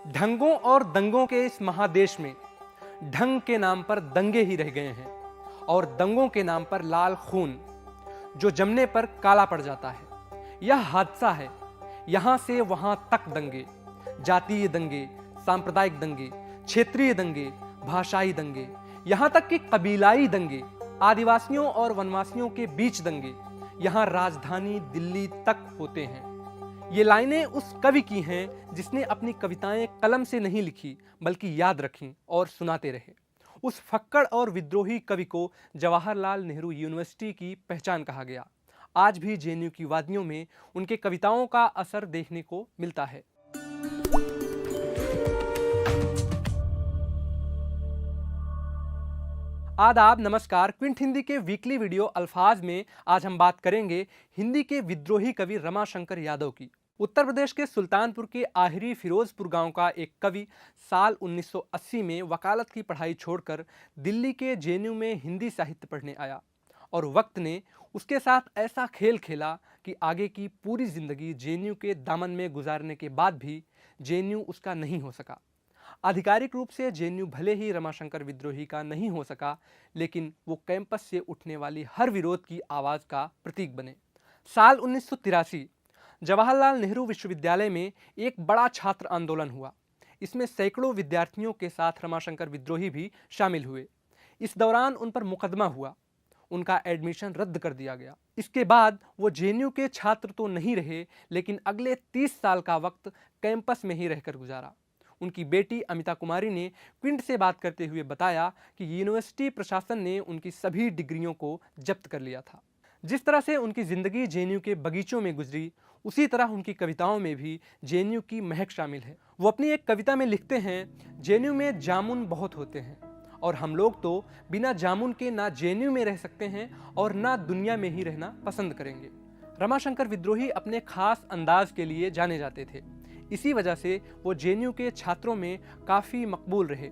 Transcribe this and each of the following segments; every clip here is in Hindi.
ढंगों और दंगों के इस महादेश में ढंग के नाम पर दंगे ही रह गए हैं और दंगों के नाम पर लाल खून जो जमने पर काला पड़ जाता है। यह हादसा है। यहां से वहां तक दंगे, जातीय दंगे, सांप्रदायिक दंगे, क्षेत्रीय दंगे, भाषाई दंगे, यहां तक कि कबीलाई दंगे, आदिवासियों और वनवासियों के बीच दंगे यहां राजधानी दिल्ली तक होते हैं। ये लाइनें उस कवि की हैं जिसने अपनी कविताएं कलम से नहीं लिखी बल्कि याद रखीं और सुनाते रहे। उस फक्कड़ और विद्रोही कवि को जवाहरलाल नेहरू यूनिवर्सिटी की पहचान कहा गया। आज भी जेएनयू की वादियों में उनके कविताओं का असर देखने को मिलता है। आदाब, नमस्कार। क्विंट हिंदी के वीकली वीडियो अल्फाज में आज हम बात करेंगे हिंदी के विद्रोही कवि रमाशंकर यादव की। उत्तर प्रदेश के सुल्तानपुर के आहिरी फिरोजपुर गांव का एक कवि साल 1980 में वकालत की पढ़ाई छोड़कर दिल्ली के जेएनयू में हिंदी साहित्य पढ़ने आया और वक्त ने उसके साथ ऐसा खेल खेला कि आगे की पूरी जिंदगी जेएनयू के दामन में गुजारने के बाद भी जेएनयू उसका नहीं हो सका। आधिकारिक रूप से जेएनयू भले ही रमाशंकर विद्रोही का नहीं हो सका, लेकिन वो कैंपस से उठने वाली हर विरोध की आवाज का प्रतीक बने। साल 1983 जवाहरलाल नेहरू विश्वविद्यालय में एक बड़ा छात्र आंदोलन हुआ। इसमें सैकड़ों विद्यार्थियों के साथ रमाशंकर विद्रोही भी शामिल हुए। इस दौरान उन पर मुकदमा हुआ, उनका एडमिशन रद्द कर दिया गया। इसके बाद वो जेएनयू के छात्र तो नहीं रहे, लेकिन अगले 30 साल का वक्त कैंपस में ही रहकर गुजारा। उनकी बेटी अमिता कुमारी ने क्विंट से बात करते हुए बताया कि यूनिवर्सिटी प्रशासन ने उनकी सभी डिग्रियों को जब्त कर लिया था। जिस तरह से उनकी जिंदगी जेएनयू के बगीचों में गुजरी, उसी तरह उनकी कविताओं में भी जेएनयू की महक शामिल है। वो अपनी एक कविता में लिखते हैं, जेएनयू में जामुन बहुत होते हैं और हम लोग तो बिना जामुन के ना जेएनयू में रह सकते हैं और ना दुनिया में ही रहना पसंद करेंगे। रमाशंकर विद्रोही अपने खास अंदाज के लिए जाने जाते थे। इसी वजह से वो जेएनयू के छात्रों में काफ़ी मकबूल रहे।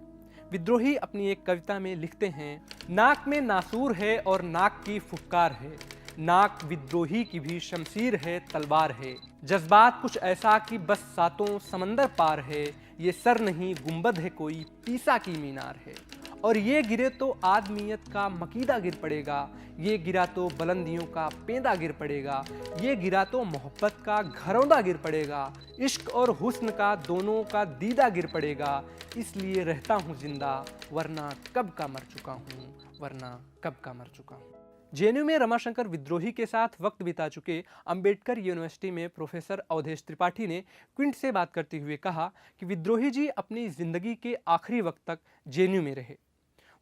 विद्रोही अपनी एक कविता में लिखते हैं, नाक में नासूर है और नाक की फुफकार है, नाक विद्रोही की भी शमशीर है, तलवार है, जज्बात कुछ ऐसा कि बस सातों समंदर पार है, ये सर नहीं गुंबद है कोई पीसा की मीनार है, और ये गिरे तो आदमियत का मकीदा गिर पड़ेगा, ये गिरा तो बुलंदियों का पेंदा गिर पड़ेगा, ये गिरा तो मोहब्बत का घरौंदा गिर पड़ेगा, इश्क और हुस्न का दोनों का दीदा गिर पड़ेगा, इसलिए रहता हूँ जिंदा वरना कब का मर चुका हूँ, वरना कब का मर चुका हूँ। जेएनयू में रमाशंकर विद्रोही के साथ वक्त बिता चुके अंबेडकर यूनिवर्सिटी में प्रोफेसर अवधेश त्रिपाठी ने क्विंट से बात करते हुए कहा कि विद्रोही जी अपनी जिंदगी के आखिरी वक्त तक जेएनयू में रहे।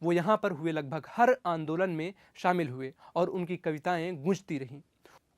वो यहाँ पर हुए लगभग हर आंदोलन में शामिल हुए और उनकी कविताएं गूंजती रहीं।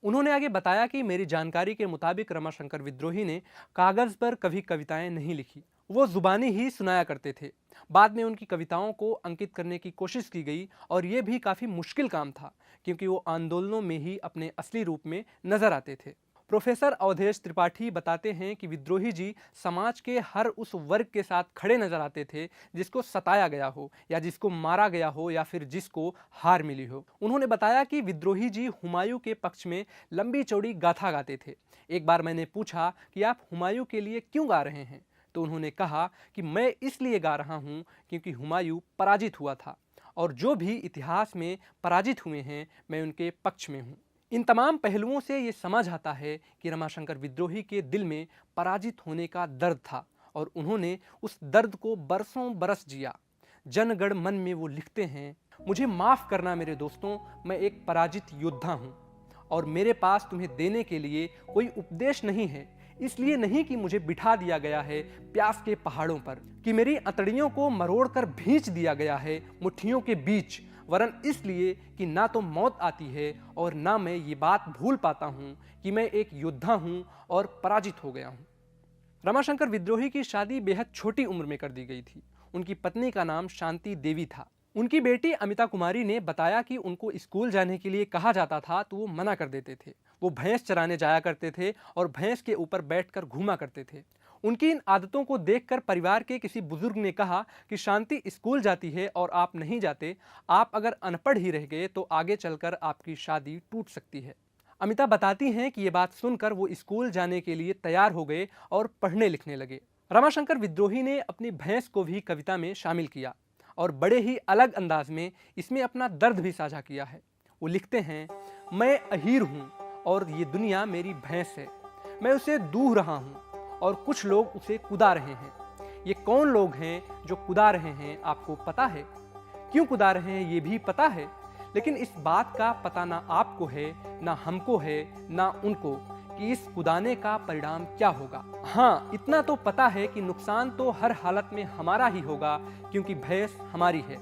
उन्होंने आगे बताया कि मेरी जानकारी के मुताबिक रमाशंकर विद्रोही ने कागज़ पर कभी कविताएं नहीं लिखी, वो जुबानी ही सुनाया करते थे। बाद में उनकी कविताओं को अंकित करने की कोशिश की गई और ये भी काफ़ी मुश्किल काम था, क्योंकि वो आंदोलनों में ही अपने असली रूप में नजर आते थे। प्रोफेसर अवधेश त्रिपाठी बताते हैं कि विद्रोही जी समाज के हर उस वर्ग के साथ खड़े नजर आते थे जिसको सताया गया हो या जिसको मारा गया हो या फिर जिसको हार मिली हो। उन्होंने बताया कि विद्रोही जी हुमायूं के पक्ष में लंबी चौड़ी गाथा गाते थे। एक बार मैंने पूछा कि आप हुमायूं के लिए क्यों गा रहे हैं, तो उन्होंने कहा कि मैं इसलिए गा रहा हूँ क्योंकि हुमायूं पराजित हुआ था और जो भी इतिहास में पराजित हुए हैं मैं उनके पक्ष में हूँ। इन तमाम पहलुओं से ये समझ आता है कि रमाशंकर विद्रोही के दिल में पराजित होने का दर्द था और उन्होंने उस दर्द को बरसों बरस जिया। जनगण मन में वो लिखते हैं, मुझे माफ़ करना मेरे दोस्तों, मैं एक पराजित योद्धा हूँ और मेरे पास तुम्हें देने के लिए कोई उपदेश नहीं है। इसलिए नहीं कि मुझे बिठा दिया गया है प्यास के पहाड़ों पर, कि मेरी अतड़ियों को मरोड़ कर भींच दिया गया है मुट्ठियों के बीच, वरन इसलिए कि ना तो मौत आती है और ना मैं ये बात भूल पाता हूँ कि मैं एक योद्धा हूँ और पराजित हो गया हूँ। रमाशंकर विद्रोही की शादी बेहद छोटी उम्र में कर दी गई थी। उनकी पत्नी का नाम शांति देवी था। उनकी बेटी अमिता कुमारी ने बताया कि उनको स्कूल जाने के लिए कहा जाता था तो वो मना कर देते थे। वो भैंस चराने जाया करते थे और भैंस के ऊपर बैठकर घूमा करते थे। उनकी इन आदतों को देखकर परिवार के किसी बुजुर्ग ने कहा कि शांति स्कूल जाती है और आप नहीं जाते, आप अगर अनपढ़ ही रह गए तो आगे चलकर आपकी शादी टूट सकती है। अमिता बताती हैं कि ये बात सुनकर वो स्कूल जाने के लिए तैयार हो गए और पढ़ने लिखने लगे। रमाशंकर विद्रोही ने अपनी भैंस को भी कविता में शामिल किया और बड़े ही अलग अंदाज में इसमें अपना दर्द भी साझा किया है। वो लिखते हैं, मैं अहीर हूँ और ये दुनिया मेरी भैंस है, मैं उसे दूह रहा हूँ और कुछ लोग उसे कुदा रहे हैं। ये कौन लोग हैं जो कुदा रहे हैं आपको पता है? क्यों कुदा रहे हैं ये भी पता है, लेकिन इस बात का पता ना आपको है, ना हमको है, ना उनको कि इस कुदाने का परिणाम क्या होगा। हाँ, इतना तो पता है कि नुकसान तो हर हालत में हमारा ही होगा, क्योंकि भैंस हमारी है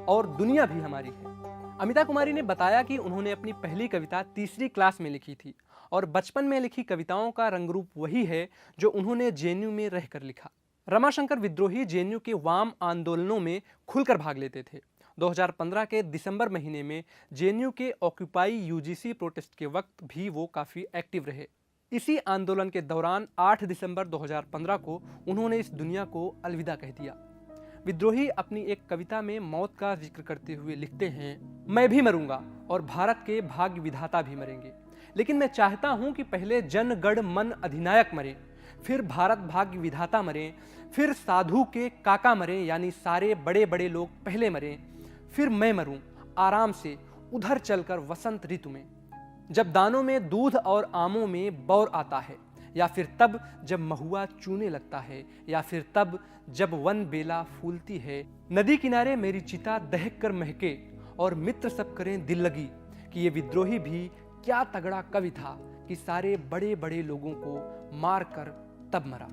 और दुनिया भी हमारी है। अमिता कुमारी ने बताया कि उन्होंने अपनी पहली कविता तीसरी क्लास में लिखी थी और बचपन में लिखी कविताओं का रंगरूप वही है जो उन्होंने जेएनयू में रहकर लिखा। रमाशंकर विद्रोही जेएनयू के वाम आंदोलनों में खुलकर भाग लेते थे। 2015 के दिसंबर महीने में जेएनयू के ऑक्यूपाई यूजीसी प्रोटेस्ट के वक्त भी वो काफ़ी एक्टिव रहे। इसी आंदोलन के दौरान 8 दिसंबर 2015 को उन्होंने इस दुनिया को अलविदा कह दिया। विद्रोही अपनी एक कविता में मौत का जिक्र करते हुए लिखते हैं, मैं भी मरूंगा और भारत के भाग्य विधाता भी मरेंगे, लेकिन मैं चाहता हूं कि पहले जन गण मन अधिनायक मरे, फिर भारत भाग्य विधाता मरे, फिर साधु के काका मरे, यानी सारे बड़े बड़े लोग पहले मरे, फिर मैं मरूं आराम से उधर चलकर वसंत ऋतु में, जब दानों में दूध और आमों में बौर आता है, या फिर तब जब महुआ चूने लगता है, या फिर तब जब वन बेला फूलती है। नदी किनारे मेरी चिता दहक कर महके और मित्र सब करें दिल लगी कि ये विद्रोही भी क्या तगड़ा कवि था कि सारे बड़े बड़े लोगों को मार कर तब मरा।